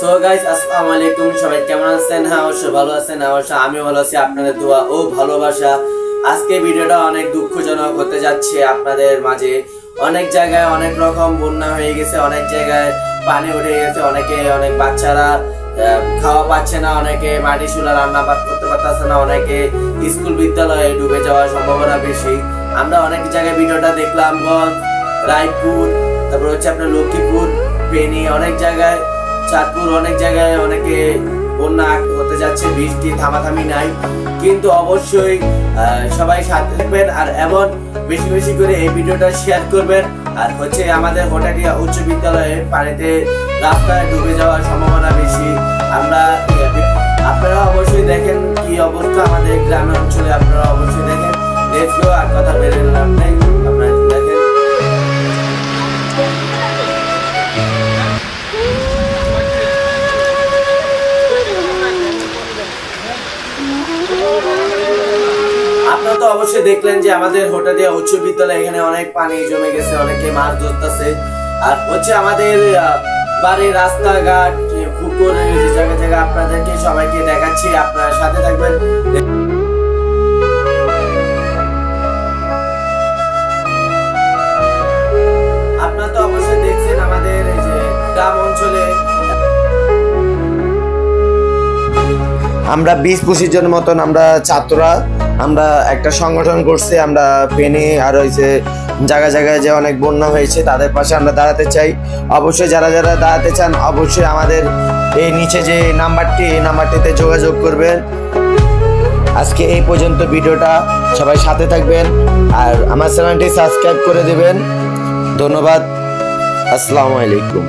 So guys আসসালামু আলাইকুম, সবাই কেমন আছেন? হ্যাঁ অবশ্যই ভালো আছেন। অবশ্যই আমি ভালো আছি, আপনাদের দোয়া ও ভালোবাসা। আজকে ভিডিওটা অনেক দুঃখজনক হতে যাচ্ছে আপনাদের মাঝে। অনেক জায়গায় অনেক রকম বন্যা হয়ে গেছে, অনেক জায়গায় পানি উঠে গেছে, অনেক বাচ্চারা খাওয়া পাচ্ছে না, অনেকে মাটি চুলা রান্না করতে পারতেছে না, অনেকে স্কুল বিদ্যালয়ে ডুবে যাওয়ার সম্ভাবনা বেশি। আমরা অনেক জায়গায় ভিডিওটা দেখলাম, রায়পুর, তারপর হচ্ছে আপনার লক্ষ্মীপুর, ফেনী, অনেক জায়গায় চাঁদপুর, অনেক জায়গায় অনেকে বন্যা হতে যাচ্ছে, বৃষ্টি থামাথামি নাই। কিন্তু অবশ্যই সবাই সাথে থাকবেন আর এমন বেশি বেশি করে এই ভিডিওটা শেয়ার করবেন। আর হচ্ছে আমাদের হোটালিয়া উচ্চ বিদ্যালয়ে পানিতে রাস্তায় ডুবে যাওয়ার সম্ভাবনা বেশি। আপনারা অবশ্যই দেখেন কি অবস্থা আমাদের গ্রামের অঞ্চলে, আপনারা অবশ্যই দেখেন। লেটস গো, আর কথা বেরিয়ে লাভ নেই, আপনারা দেখেন। আপনারা তো অবশ্যই দেখলেন যে আমাদের হোটালিয়া উচ্চ বিদ্যালয় এখানে অনেক পানি জমে গেছে, অনেকে মাছ ধরতেছে। আর হচ্ছে আমাদের বাড়ির রাস্তাঘাট, পুকুর, জায়গা জায়গা আপনাদেরকে সবাইকে দেখাচ্ছি, আপনারা সাথে থাকবেন। আপনারা তো অবশ্যই দেখছেন আমাদের এই যে গ্রাম অঞ্চলে আমরা 20-25 জন মতন আমরা ছাত্ররা আমরা একটা সংগঠন করছি। আমরা ফেনী আর হয়েছে জায়গা জায়গায় যে অনেক বন্যা হয়েছে তাদের পাশে আমরা দাঁড়াতে চাই। অবশ্যই যারা যারা দাঁড়াতে চান অবশ্যই আমাদের এই নিচে যে নাম্বারটি, এই নাম্বারটিতে যোগাযোগ করবেন। আজকে এই পর্যন্ত ভিডিওটা, সবাই সাথে থাকবেন আর আমার চ্যানেলটি সাবস্ক্রাইব করে দেবেন। ধন্যবাদ, আসসালামু আলাইকুম।